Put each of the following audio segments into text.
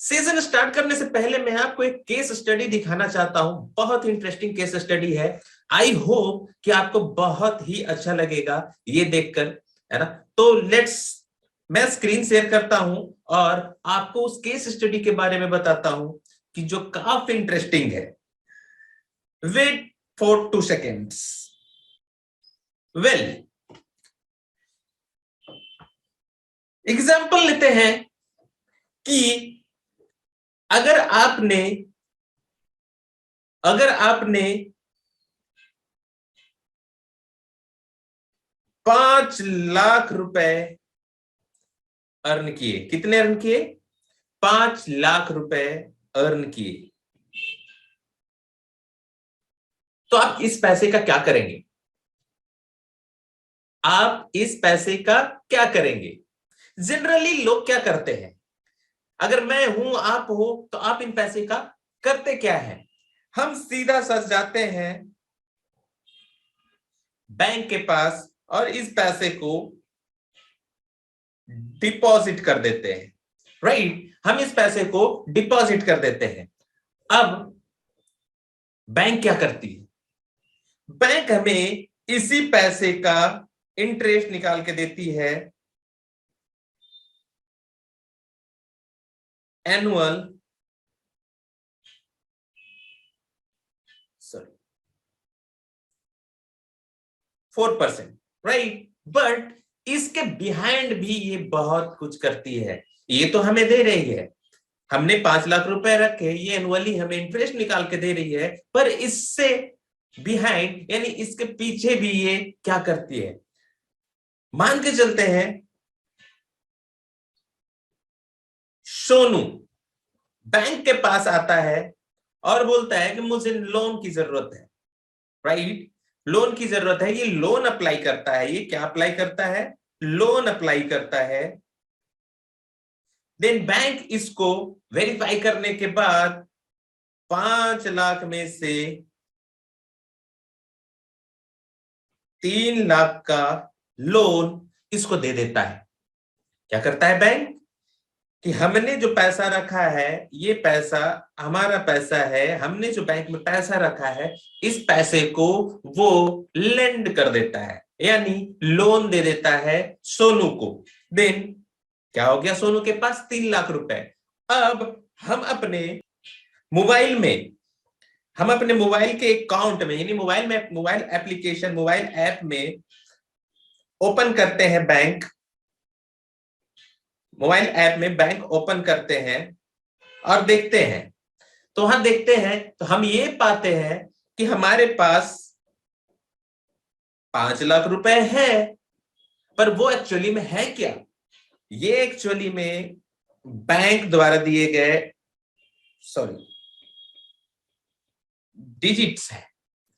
Season start करने से पहले मैं आपको एक केस स्टडी दिखाना चाहता हूं। बहुत ही इंटरेस्टिंग केस स्टडी है। आई होप कि आपको बहुत ही अच्छा लगेगा ये देखकर, है ना। तो मैं स्क्रीन शेयर करता हूं और आपको उस केस स्टडी के बारे में बताता हूं कि जो काफी इंटरेस्टिंग है। Wait for 2 seconds. Well, example लेते हैं कि अगर आपने 5 लाख रुपए अर्न किए। कितने अर्न किए? 5 लाख रुपए अर्न किए। तो आप इस पैसे का क्या करेंगे? आप इस पैसे का क्या करेंगे? जनरली लोग क्या करते हैं? अगर मैं हूं, आप हो, तो आप इन पैसे का करते क्या है? हम सीधा सच जाते हैं बैंक के पास और इस पैसे को डिपॉजिट कर देते हैं। राइट, हम इस पैसे को डिपॉजिट कर देते हैं। अब बैंक क्या करती है? बैंक हमें इसी पैसे का इंटरेस्ट निकाल के देती है एनुअल 4%। राइट, बट इसके बिहाइंड भी ये बहुत कुछ करती है। ये तो हमें दे रही है, हमने 5 लाख रुपए रखे, ये एनुअली हमें इंटरेस्ट निकाल के दे रही है, पर इससे बिहाइंड यानी इसके पीछे भी ये क्या करती है? मान के चलते हैं सोनू बैंक के पास आता है और बोलता है कि मुझे लोन की जरूरत है। राइट, लोन की जरूरत है। ये लोन अप्लाई करता है। ये क्या अप्लाई करता है? लोन अप्लाई करता है। देन बैंक इसको वेरीफाई करने के बाद 5 लाख में से 3 लाख का लोन इसको दे देता है। क्या करता है बैंक? कि हमने जो पैसा रखा है, ये पैसा हमारा पैसा है, हमने जो बैंक में पैसा रखा है, इस पैसे को वो लेंड कर देता है, यानी लोन दे देता है सोनू को। देन क्या हो गया? सोनू के पास 3 लाख रुपए। अब हम अपने मोबाइल में, हम अपने मोबाइल के अकाउंट में, यानी मोबाइल एप्लीकेशन, मोबाइल ऐप में ओपन करते हैं बैंक। मोबाइल ऐप में बैंक ओपन करते हैं और देखते हैं। तो हम देखते हैं तो हम ये पाते हैं कि हमारे पास 5 लाख रुपए है, पर वो एक्चुअली में है क्या? ये एक्चुअली में बैंक द्वारा दिए गए डिजिट्स है।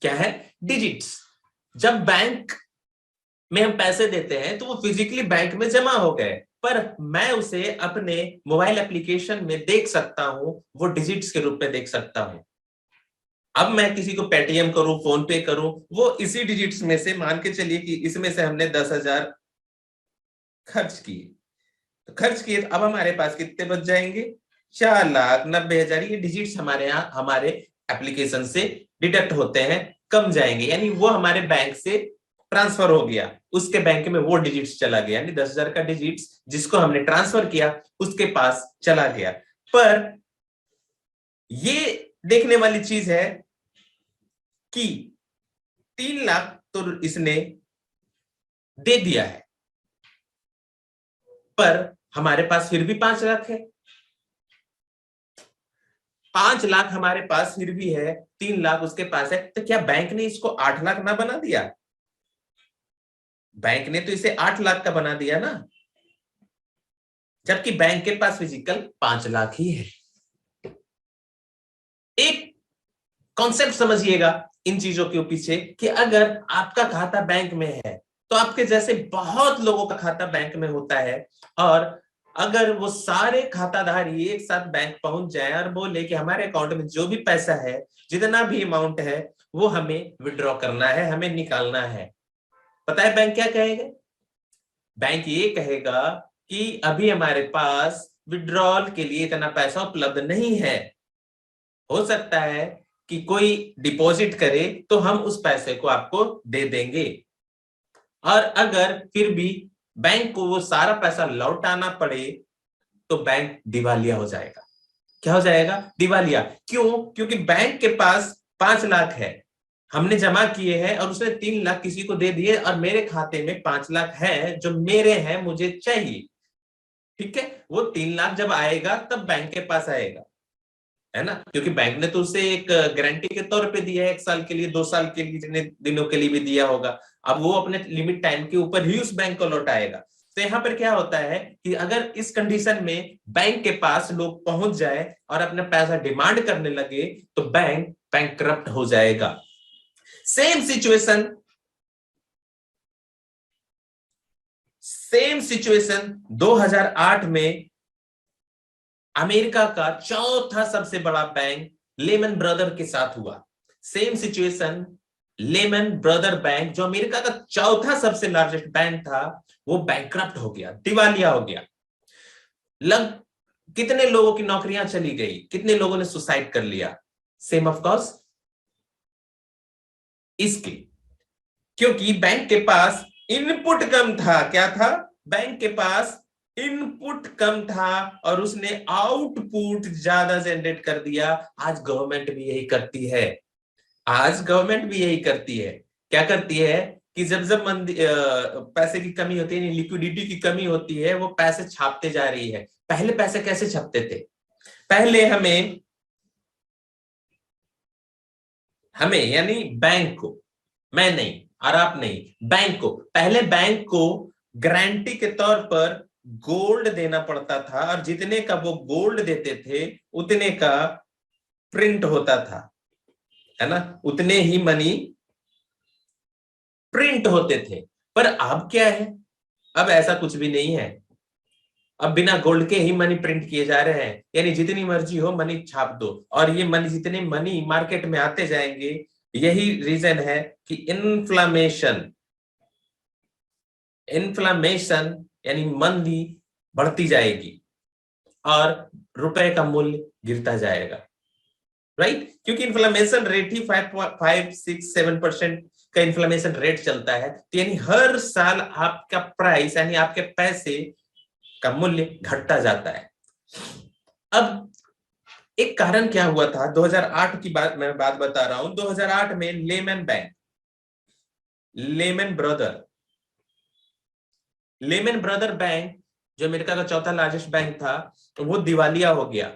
क्या है? डिजिट्स। जब बैंक में हम पैसे देते हैं तो वो फिजिकली बैंक में जमा हो गए, पर मैं उसे अपने मोबाइल एप्लीकेशन में देख सकता हूं, वो डिजिट्स के रूप में देख सकता हूं। अब मैं किसी को पेटीएम करूं, फोन पे करूं, वो इसी डिजिट्स में से, मान के चलिए कि इसमें से हमने 10,000 खर्च किए, तो खर्च किए तो अब हमारे पास कितने बच जाएंगे? 4,90,000। ये डिजिट्स हमारे यहाँ, हमारे एप्लीकेशन से डिडक्ट होते हैं, कम जाएंगे, यानी वो हमारे बैंक से ट्रांसफर हो गया, उसके बैंक में वो डिजिट्स चला गया, यानी 10,000 का डिजिट्स जिसको हमने ट्रांसफर किया उसके पास चला गया। पर ये देखने वाली चीज है कि 3 लाख तो इसने दे दिया है, पर हमारे पास फिर भी 5 लाख है। 5 लाख हमारे पास फिर भी है, 3 लाख उसके पास है। तो क्या बैंक ने इसको 8 लाख ना बना दिया? बैंक ने तो इसे 8 लाख का बना दिया ना, जबकि बैंक के पास फिजिकल 5 लाख ही है। एक कॉन्सेप्ट समझिएगा इन चीजों के पीछे कि अगर आपका खाता बैंक में है तो आपके जैसे बहुत लोगों का खाता बैंक में होता है, और अगर वो सारे खाताधारी एक साथ बैंक पहुंच जाए और बोले कि हमारे अकाउंट में जो भी पैसा है, जितना भी अमाउंट है, वो हमें विड्रॉ करना है, हमें निकालना है, पता है बैंक क्या कहेगा? बैंक ये कहेगा कि अभी हमारे पास विड्रॉल के लिए इतना पैसा उपलब्ध नहीं है। हो सकता है कि कोई डिपॉजिट करे तो हम उस पैसे को आपको दे देंगे, और अगर फिर भी बैंक को वो सारा पैसा लौटाना पड़े तो बैंक दिवालिया हो जाएगा। क्या हो जाएगा? दिवालिया। क्यों? क्योंकि बैंक के पास 5 लाख है, हमने जमा किए हैं और उसने 3 लाख किसी को दे दिए, और मेरे खाते में 5 लाख है जो मेरे हैं, मुझे चाहिए। ठीक है, वो 3 लाख जब आएगा तब बैंक के पास आएगा, है ना, क्योंकि बैंक ने तो उसे एक गारंटी के तौर पे दिया है, 1 साल के लिए, 2 साल के लिए, जितने दिनों के लिए भी दिया होगा। अब वो अपने लिमिट टाइम के ऊपर ही उस बैंक को लौटाएगा। तो यहाँ पर क्या होता है कि अगर इस कंडीशन में बैंक के पास लोग पहुंच जाए और अपना पैसा डिमांड करने लगे तो बैंक बैंकरप्ट हो जाएगा। सेम सिचुएशन 2008 में अमेरिका का चौथा सबसे बड़ा बैंक लेमन ब्रदर के साथ हुआ। Same situation, lemon brother bank जो अमेरिका का चौथा सबसे लार्जेस्ट बैंक था, वो बैंकरप्ट हो गया, दिवालिया हो गया। कितने लोगों की नौकरियां चली गई, कितने लोगों ने सुसाइड कर लिया? सेम ऑफ कोर्स इसके, क्योंकि बैंक के पास इनपुट कम था। क्या था? बैंक के पास इनपुट कम था और उसने आउटपुट ज्यादा जनरेट कर दिया। आज गवर्नमेंट भी यही करती है। आज गवर्नमेंट भी यही करती है। क्या करती है कि जब जब पैसे की कमी होती है, लिक्विडिटी की कमी होती है, वो पैसे छापते जा रही है। पहले पैसे कैसे छपते थे? पहले हमें यानी बैंक को, मैं नहीं और आप नहीं, बैंक को, पहले बैंक को गारंटी के तौर पर गोल्ड देना पड़ता था, और जितने का वो गोल्ड देते थे उतने का प्रिंट होता था, है ना, उतने ही मनी प्रिंट होते थे। पर अब क्या है? अब ऐसा कुछ भी नहीं है। अब बिना गोल्ड के ही मनी प्रिंट किए जा रहे हैं, यानी जितनी मर्जी हो मनी छाप दो, और ये मनी, जितने मनी मार्केट में आते जाएंगे, यही रीजन है कि इन्फ्लामेशन इन्फ्लामेशन यानी मंदी बढ़ती जाएगी और रुपए का मूल्य गिरता जाएगा। राइट? क्योंकि इन्फ्लेमेशन रेट ही 5, 6, 7% का इन्फ्लेमेशन रेट चलता है, तो यानी हर साल आपका प्राइस यानी आपके पैसे का मूल्य घटता जाता है। अब एक कारण क्या हुआ था, 2008 की बात मैं बता रहा हूं। 2008 में लेमन ब्रदर बैंक जो अमेरिका का चौथा लार्जेस्ट बैंक था, तो वो दिवालिया हो गया।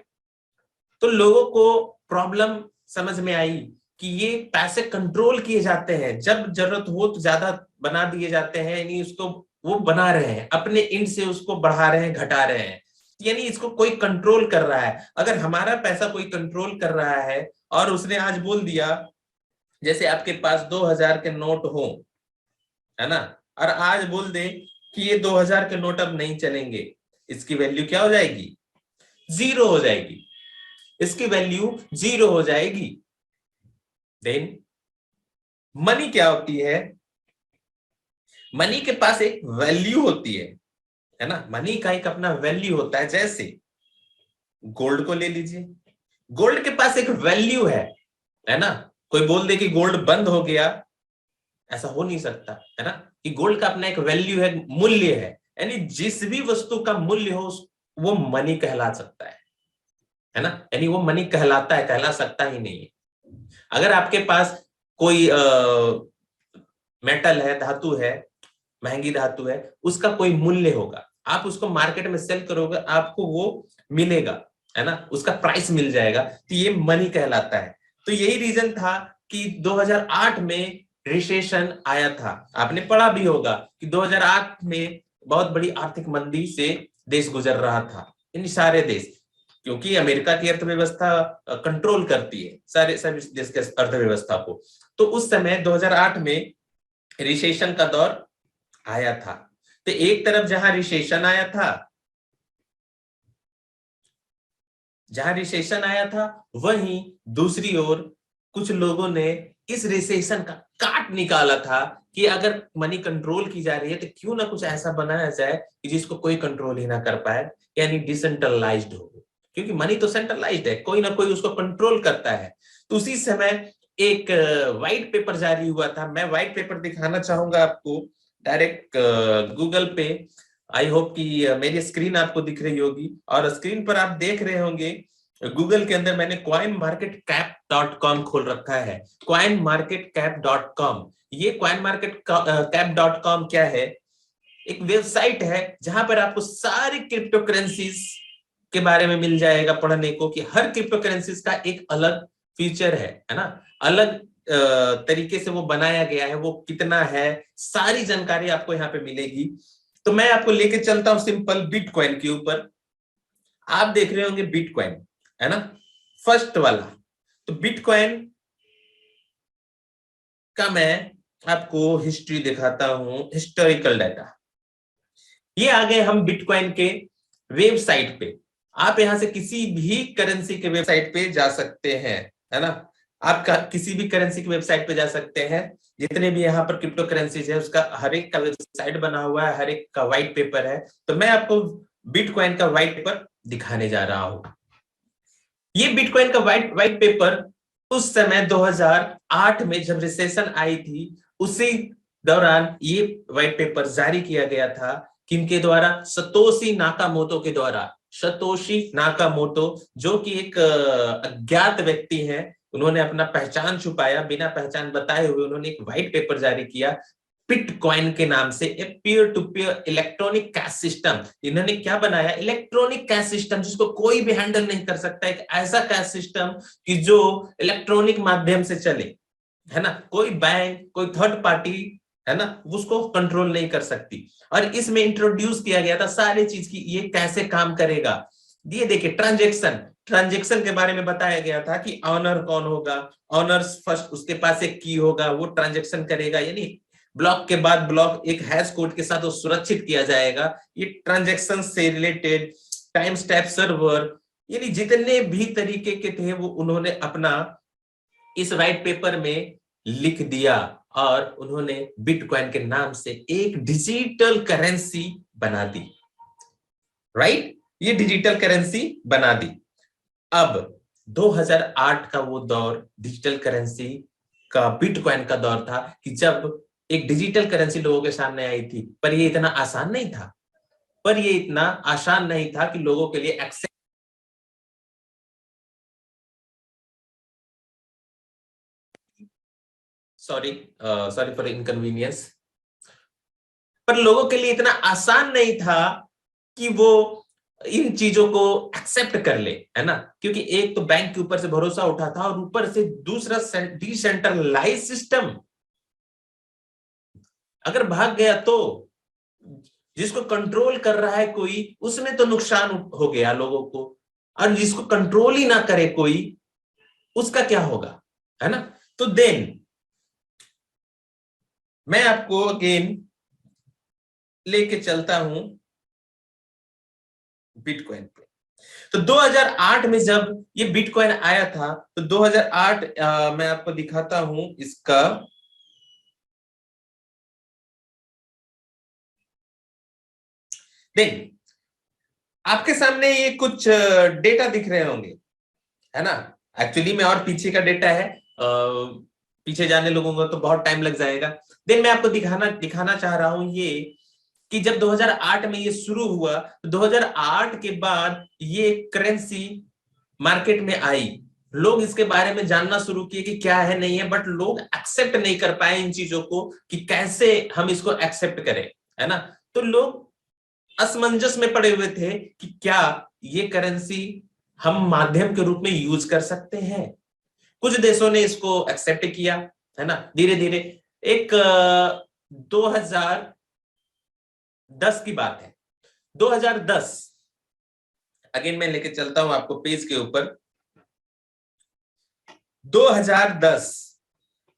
तो लोगों को प्रॉब्लम समझ में आई कि ये पैसे कंट्रोल किए जाते हैं, जब जरूरत हो तो ज्यादा बना दिए जाते हैं, यानी उसको वो बना रहे हैं, अपने इंड से उसको बढ़ा रहे हैं, घटा रहे हैं, यानी इसको कोई कंट्रोल कर रहा है। अगर हमारा पैसा कोई कंट्रोल कर रहा है और उसने आज बोल दिया, जैसे आपके पास 2000 के नोट हो, है ना, और आज बोल दे कि ये 2000 के नोट अब नहीं चलेंगे, इसकी वैल्यू क्या हो जाएगी? जीरो हो जाएगी। इसकी वैल्यू जीरो हो जाएगी। देन मनी क्या होती है? मनी के पास एक वैल्यू होती है ना, मनी का एक अपना वैल्यू होता है। जैसे गोल्ड को ले लीजिए, गोल्ड के पास एक वैल्यू है ना। कोई बोल दे कि गोल्ड बंद हो गया, ऐसा हो नहीं सकता, है ना, कि गोल्ड का अपना एक वैल्यू है, मूल्य है, यानी जिस भी वस्तु का मूल्य हो वो मनी कहला सकता है ना, यानी वो मनी कहलाता है, कहला सकता ही नहीं है। अगर आपके पास कोई मेटल है, धातु है, महंगी धातु है, उसका कोई मूल्य होगा, आप उसको मार्केट में सेल करोगे, आपको वो मिलेगा, है ना, उसका प्राइस मिल जाएगा, तो ये मनी कहलाता है। तो यही रीजन था कि 2008 में रिसेशन आया था। आपने पढ़ा भी होगा कि 2008 में बहुत बड़ी आर्थिक मंदी से देश गुजर रहा था, इन सारे देश, क्योंकि अमेरिका की अर्थव्यवस्था कंट्रोल करती है सारे सभी देश के अर्थव्यवस्था को। तो उस समय 2008 में रिसेशन का दौर आया था। तो एक तरफ जहां रिसेशन आया था, वहीं दूसरी ओर कुछ लोगों ने इस रिसेशन का काट निकाला था कि अगर मनी कंट्रोल की जा रही है तो क्यों ना कुछ ऐसा बनाया जाए कि जिसको कोई कंट्रोल ही ना कर पाए, यानी डिसेंट्रलाइज्ड हो, क्योंकि मनी तो सेंट्रलाइज्ड है, कोई ना कोई उसको कंट्रोल करता है। तो उसी समय एक व्हाइट पेपर जारी हुआ था। मैं व्हाइट पेपर दिखाना चाहूंगा आपको डायरेक्ट गूगल पे। आई होप कि मेरी स्क्रीन आपको दिख रही होगी और स्क्रीन पर आप देख रहे होंगे गूगल के अंदर मैंने coinmarketcap.com खोल रखा है। coinmarketcap.com, ये coinmarketcap.com क्या है? एक वेबसाइट है जहां पर आपको सारी क्रिप्टो करेंसीज के बारे में मिल जाएगा पढ़ने को, कि हर क्रिप्टो करेंसीज का एक अलग फीचर है ना, अलग तरीके से वो बनाया गया है, वो कितना है, सारी जानकारी आपको यहाँ पे मिलेगी। तो मैं आपको लेके चलता हूं सिंपल बिटकॉइन के ऊपर। आप देख रहे होंगे बिटकॉइन, है ना, फर्स्ट वाला। तो बिटकॉइन का मैं आपको हिस्ट्री दिखाता हूं, हिस्टोरिकल डाटा। ये आ गए हम बिटकॉइन के वेबसाइट पे। आप यहां से किसी भी करेंसी के वेबसाइट पे जा सकते हैं, है ना, आप किसी भी करेंसी की वेबसाइट पे जा सकते हैं। जितने भी यहाँ पर क्रिप्टो करेंसीज है उसका हर एक का वेबसाइट बना हुआ है, हर एक का व्हाइट पेपर है। तो मैं आपको बिटकॉइन का व्हाइट पेपर दिखाने जा रहा हूं। ये बिटकॉइन का व्हाइट पेपर उस समय 2008 में जब रिसेशन आई थी, उसी दौरान ये व्हाइट पेपर जारी किया गया था। किनके द्वारा? सतोशी नाकामोटो के द्वारा। सतोशी नाकामोटो, जो कि एक अज्ञात व्यक्ति हैं, उन्होंने अपना पहचान छुपाया, बिना पहचान बताए हुए उन्होंने एक व्हाइट पेपर जारी किया बिटकॉइन के नाम से, एक peer to peer electronic cash system. इन्होंने क्या बनाया? इलेक्ट्रॉनिक कैश सिस्टम, जिसको कोई भी हैंडल नहीं कर सकता, एक ऐसा कैश सिस्टम कि जो इलेक्ट्रॉनिक माध्यम से चले, है ना, कोई बैंक, कोई थर्ड पार्टी, है ना, उसको कंट्रोल नहीं कर सकती। और इसमें इंट्रोड्यूस किया गया था सारी चीज की ये कैसे काम करेगा। ये देखिए, ट्रांजेक्शन के बारे में बताया गया था कि ऑनर कौन होगा, ऑनर्स फर्स्ट, उसके पास एक की होगा, वो ट्रांजेक्शन करेगा, यानी ब्लॉक के बाद ब्लॉक एक हैश कोड के साथ वो सुरक्षित किया जाएगा। ये ट्रांजेक्शन से रिलेटेड टाइम स्टैम्प सर्वर, यानी जितने भी तरीके के थे वो उन्होंने अपना इस व्हाइट पेपर में लिख दिया और उन्होंने बिटकॉइन के नाम से एक डिजिटल करेंसी बना दी। राइट, ये डिजिटल करेंसी बना दी। अब 2008 का वो दौर डिजिटल करेंसी का, बिटकॉइन का दौर था कि जब एक डिजिटल करेंसी लोगों के सामने आई थी। पर ये इतना आसान नहीं था, कि लोगों के लिए access, sorry sorry for inconvenience, पर लोगों के लिए इतना आसान नहीं था कि वो इन चीजों को एक्सेप्ट कर ले, है ना, क्योंकि एक तो बैंक के ऊपर से भरोसा उठा था और ऊपर से दूसरा डिसेंट्रलाइज सिस्टम अगर भाग गया तो जिसको कंट्रोल कर रहा है कोई, उसमें तो नुकसान हो गया लोगों को, और जिसको कंट्रोल ही ना करे कोई, उसका क्या होगा, है ना। तो देन मैं आपको अगेन लेके चलता हूं बिटकॉइन पे। तो 2008 में जब ये बिटकॉइन आया था, तो 2008 मैं आपको दिखाता हूं इसका। देन आपके सामने ये कुछ डेटा दिख रहे होंगे, है ना। एक्चुअली में और पीछे का डेटा है, पीछे जाने लोगों को तो बहुत टाइम लग जाएगा। देन मैं आपको दिखाना चाह रहा हूं ये कि जब 2008 में ये शुरू हुआ, तो 2008 के बाद ये करेंसी मार्केट में आई। लोग इसके बारे में जानना शुरू किए कि क्या है नहीं है, बट लोग एक्सेप्ट नहीं कर पाए इन चीजों को कि कैसे हम इसको एक्सेप्ट करें, है ना। तो लोग असमंजस में पड़े हुए थे कि क्या ये करेंसी हम माध्यम के रूप में यूज कर सकते हैं। कुछ देशों ने इसको एक्सेप्ट किया, है ना, धीरे धीरे। एक 2010 की बात है, 2010, अगेन मैं लेके चलता हूं आपको पेज के ऊपर। 2010,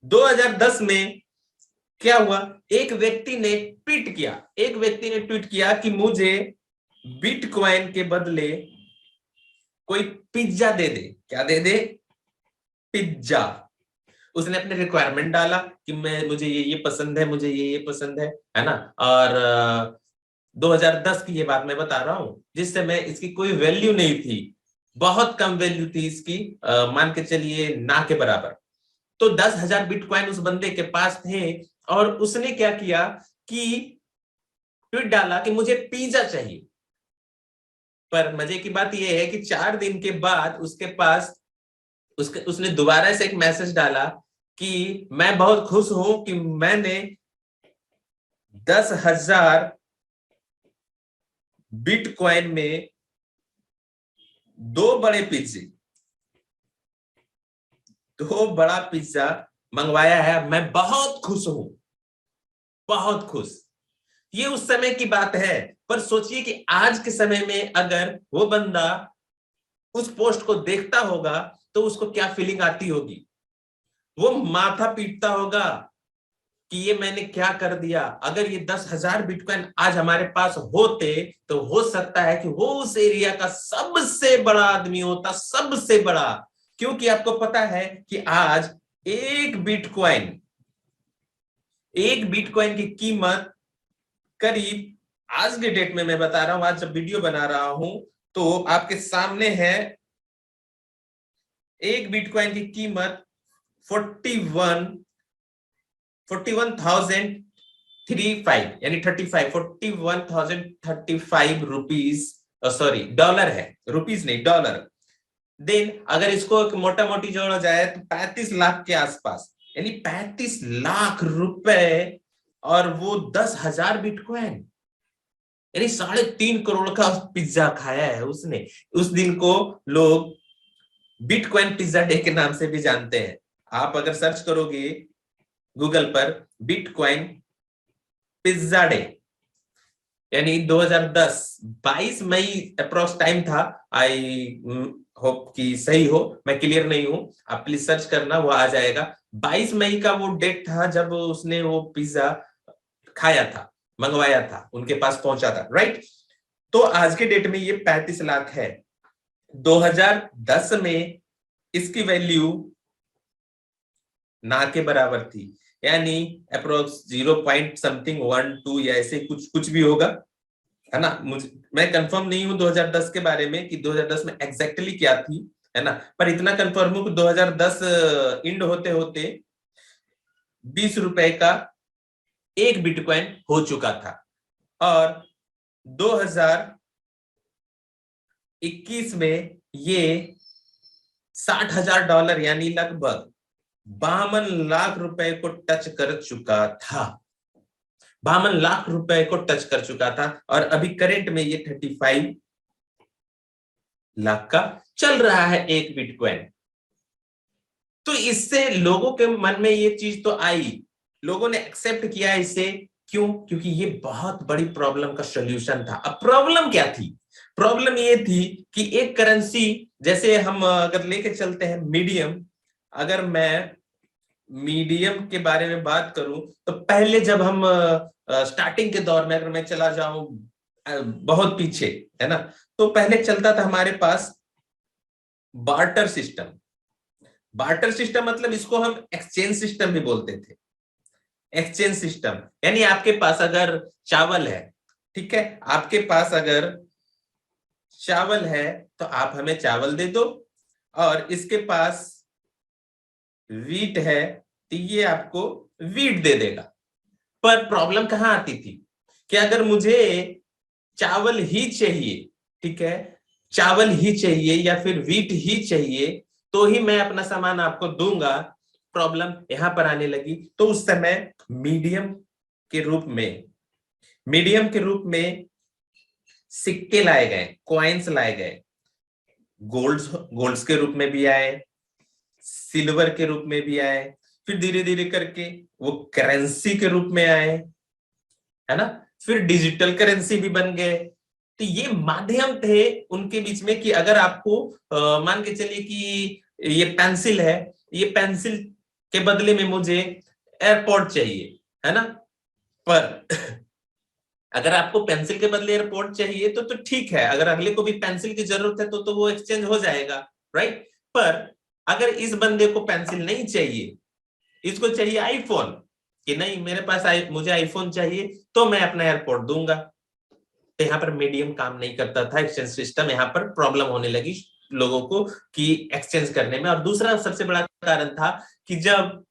2010 में क्या हुआ? एक व्यक्ति ने ट्वीट किया कि मुझे बिटकॉइन के बदले कोई पिज्जा दे दे। क्या दे दे? पिज्जा। उसने अपने रिक्वायरमेंट डाला कि मुझे ये पसंद है, मुझे ये पसंद है ना। और 2010 की ये बात मैं बता रहा हूँ, जिस समय इसकी कोई वैल्यू नहीं थी, बहुत कम वैल्यू थी इसकी, मान के चलिए ना के बराबर। तो 10,000 बिटकॉइन उस बंदे के पास थे, और उसने क्या किया कि ट्वीट डाला कि मुझे पिज्जा चाहिए। पर मजे की बात यह है कि 4 दिन के बाद उसके पास उसने दोबारा से एक मैसेज डाला कि मैं बहुत खुश हूं कि मैंने 10,000 बिटकॉइन में 2 बड़े पिज्जे, 2 बड़ा पिज्जा मंगवाया है, मैं बहुत खुश हूं, बहुत खुश। ये उस समय की बात है। पर सोचिए कि आज के समय में अगर वो बंदा उस पोस्ट को देखता होगा तो उसको क्या फीलिंग आती होगी। वो माथा पीटता होगा कि ये मैंने क्या कर दिया। अगर ये 10,000 बिटकॉइन आज हमारे पास होते तो हो सकता है कि वो उस एरिया का सबसे बड़ा आदमी होता, सबसे बड़ा। क्योंकि आपको पता है कि आज एक बिटकॉइन की कीमत करीब, आज के डेट में मैं बता रहा हूं, आज जब वीडियो बना रहा हूं तो आपके सामने है, एक बिटकॉइन की कीमत 41,035 यानी 41,035 रुपीज, सॉरी डॉलर है, रुपीज नहीं डॉलर। देन अगर इसको मोटा मोटी जोड़ा जाए तो 35 लाख के आसपास, यानी 35 लाख रुपए, और वो 10,000 बिटकॉइन, यानी 3.5 करोड़ का पिज्जा खाया है उसने। उस दिन को लोग बिटकॉइन पिज्जा डे के नाम से भी जानते हैं। आप अगर सर्च करोगे गूगल पर बिटकॉइन पिज्जा डे, यानी 2010 22 मई अप्रोक्स टाइम था। आई होप कि सही हो, मैं क्लियर नहीं हूं, आप प्लीज सर्च करना, वो आ जाएगा। 22 मई का वो डेट था जब उसने वो पिज्जा खाया था, मंगवाया था, उनके पास पहुंचा था, राइट। तो आज के डेट में ये 35 लाख है। 2010 में इसकी वैल्यू ना के बराबर थी, यानी अप्रोक्स 0 पॉइंट समथिंग 1 2 या ऐसे कुछ कुछ भी होगा, है ना। मैं कंफर्म नहीं हूं 2010 के बारे में कि 2010 में एग्जैक्टली क्या थी, है ना। पर इतना कंफर्म हूं कि 2010 इंड होते होते 20 रुपए का एक बिटकॉइन हो चुका था। और 2021 में ये 60,000 डॉलर यानी लगभग 52 लाख रुपए को टच कर चुका था, 52 लाख रुपए को टच कर चुका था। और अभी करंट में ये 35 लाख का चल रहा है एक बिटकॉइन। तो इससे लोगों के मन में ये चीज तो आई, लोगों ने एक्सेप्ट किया इसे। क्यों? क्योंकि ये बहुत बड़ी प्रॉब्लम का सॉल्यूशन था। अब प्रॉब्लम क्या थी? प्रॉब्लम ये थी कि एक करेंसी, जैसे हम अगर लेके चलते हैं मीडियम, अगर मैं मीडियम के बारे में बात करूं तो पहले जब हम स्टार्टिंग के दौर में, अगर मैं चला जाऊं बहुत पीछे, है ना, तो पहले चलता था हमारे पास बार्टर सिस्टम। बार्टर सिस्टम मतलब इसको हम एक्सचेंज सिस्टम भी बोलते थे। एक्सचेंज सिस्टम यानी आपके पास अगर चावल है, ठीक है, आपके पास अगर चावल है तो आप हमें चावल दे दो, और इसके पास वीट है तो ये आपको वीट दे देगा। पर प्रॉब्लम कहां आती थी कि अगर मुझे चावल ही चाहिए, ठीक है, चावल ही चाहिए या फिर वीट ही चाहिए, तो ही मैं अपना सामान आपको दूंगा। प्रॉब्लम यहां पर आने लगी। तो उस समय मीडियम के रूप में सिक्के लाए गए, कॉइन्स लाए गए, गोल्ड्स के रूप में भी आए, सिल्वर के रूप में भी आए, फिर धीरे धीरे करके वो करेंसी के रूप में आए, है ना, फिर डिजिटल करेंसी भी बन गए। तो ये माध्यम थे उनके बीच में कि अगर आपको मान के चलिए कि ये पेंसिल है, ये पेंसिल के बदले में मुझे एयरपोर्ट चाहिए, है ना। पर अगर आपको पेंसिल के बदले एयरपोर्ट चाहिए तो ठीक है, अगर अगले को भी पेंसिल की जरूरत है तो वो एक्सचेंज हो जाएगा, राइट। पर अगर इस बंदे को पेंसिल नहीं चाहिए इसको चाहिए आईफोन, कि नहीं मेरे पास मुझे आईफोन चाहिए तो मैं अपना एयरपोर्ट दूंगा। तो यहाँ पर मीडियम काम नहीं करता था एक्सचेंज सिस्टम, यहाँ पर प्रॉब्लम होने लगी लोगों को कि एक्सचेंज करने में। और दूसरा सबसे बड़ा कारण था कि जब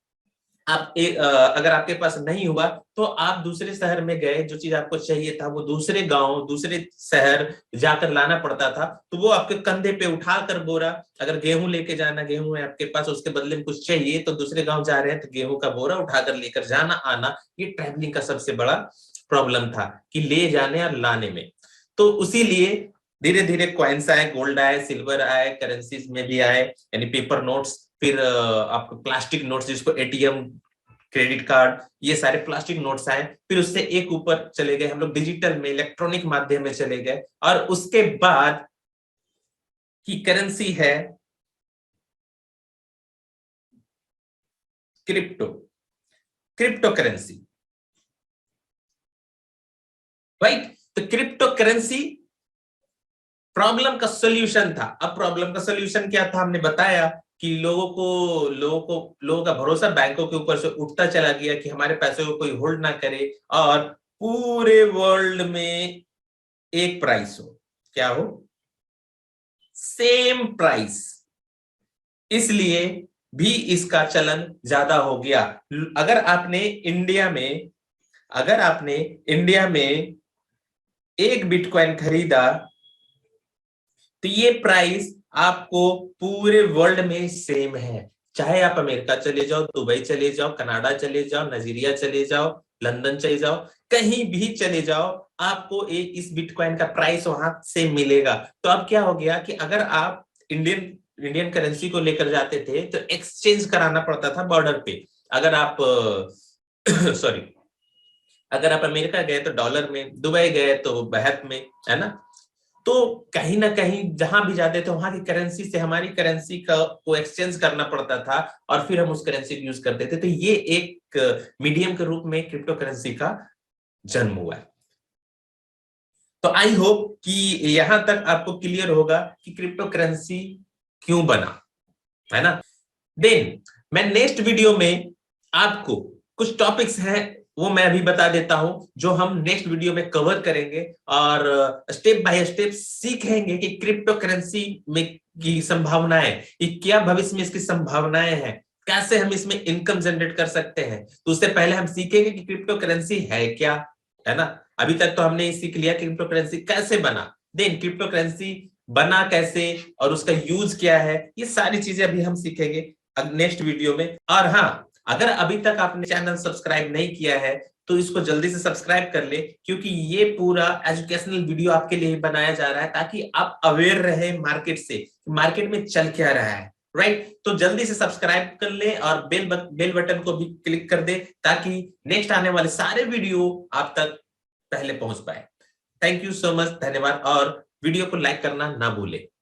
आप अगर आपके पास नहीं हुआ तो आप दूसरे शहर में गए, जो चीज आपको चाहिए था वो दूसरे गांव दूसरे शहर जाकर लाना पड़ता था, तो वो आपके कंधे पे उठाकर बोरा, अगर गेहूं लेके जाना, गेहूं है आपके पास, उसके बदले में कुछ चाहिए तो दूसरे गांव जा रहे हैं तो गेहूं का बोरा उठाकर लेकर जाना आना, ये ट्रैवलिंग का सबसे बड़ा प्रॉब्लम था कि ले जाने और लाने में। तो उसी लिए धीरे धीरे कॉइन्स आए, गोल्ड आए, सिल्वर आए, करेंसीज में भी आए यानी पेपर नोट्स, फिर आपको प्लास्टिक नोट्स जिसको एटीएम, क्रेडिट कार्ड, ये सारे प्लास्टिक नोट्स आए। फिर उससे एक ऊपर चले गए हम लोग डिजिटल में, इलेक्ट्रॉनिक माध्यम में चले गए। और उसके बाद की करेंसी है क्रिप्टो, क्रिप्टो करेंसी, राइट। तो क्रिप्टो करेंसी प्रॉब्लम का सॉल्यूशन था। अब प्रॉब्लम का सॉल्यूशन क्या था, हमने बताया कि लोगों का भरोसा बैंकों के ऊपर से उठता चला गया कि हमारे पैसे को कोई होल्ड ना करे और पूरे वर्ल्ड में एक प्राइस हो, क्या हो, सेम प्राइस। इसलिए भी इसका चलन ज्यादा हो गया। अगर आपने इंडिया में अगर आपने इंडिया में एक बिटकॉइन खरीदा तो ये प्राइस आपको पूरे वर्ल्ड में सेम है। चाहे आप अमेरिका चले जाओ, दुबई चले जाओ, कनाडा चले जाओ, नाइजीरिया चले जाओ, लंदन चले जाओ, कहीं भी चले जाओ, आपको एक इस बिटकॉइन का प्राइस वहां से मिलेगा। तो अब क्या हो गया कि अगर आप इंडियन इंडियन करेंसी को लेकर जाते थे तो एक्सचेंज कराना पड़ता था बॉर्डर पे। अगर आप सॉरी अगर आप अमेरिका गए तो डॉलर में, दुबई गए तो बहत में, है ना। तो कहीं ना कहीं जहां भी जाते थे वहां की करेंसी से हमारी करेंसी का को एक्सचेंज करना पड़ता था और फिर हम उस करेंसी को यूज करते थे। तो ये एक मीडियम के रूप में क्रिप्टो करेंसी का जन्म हुआ है। तो आई होप कि यहां तक आपको क्लियर होगा कि क्रिप्टो करेंसी क्यों बना, है ना। देन मैं नेक्स्ट वीडियो में आपको कुछ टॉपिक्स हैं वो मैं अभी बता देता हूं जो हम नेक्स्ट वीडियो में कवर करेंगे और स्टेप बाय स्टेप सीखेंगे कि क्रिप्टो करेंसी में की संभावनाएं, कि क्या भविष्य में इसकी संभावनाएं हैं, कैसे हम इसमें इनकम जनरेट कर सकते हैं। तो उससे पहले हम सीखेंगे कि क्रिप्टो करेंसी है क्या, है ना। अभी तक तो हमने सीख लिया कि क्रिप्टो करेंसी कैसे बना, देन क्रिप्टो करेंसी बना कैसे और उसका यूज क्या है, ये सारी चीजें अभी हम सीखेंगे नेक्स्ट वीडियो में। और हाँ, अगर अभी तक आपने चैनल सब्सक्राइब नहीं किया है तो इसको जल्दी से सब्सक्राइब कर ले, क्योंकि ये पूरा एजुकेशनल वीडियो आपके लिए बनाया जा रहा है ताकि आप अवेयर रहे मार्केट से, मार्केट में चल क्या रहा है, राइट। तो जल्दी से सब्सक्राइब कर ले और बेल बटन को भी क्लिक कर दे ताकि नेक्स्ट आने वाले सारे वीडियो आप तक पहले पहुंच पाए। थैंक यू सो मच, धन्यवाद। और वीडियो को लाइक करना ना भूले।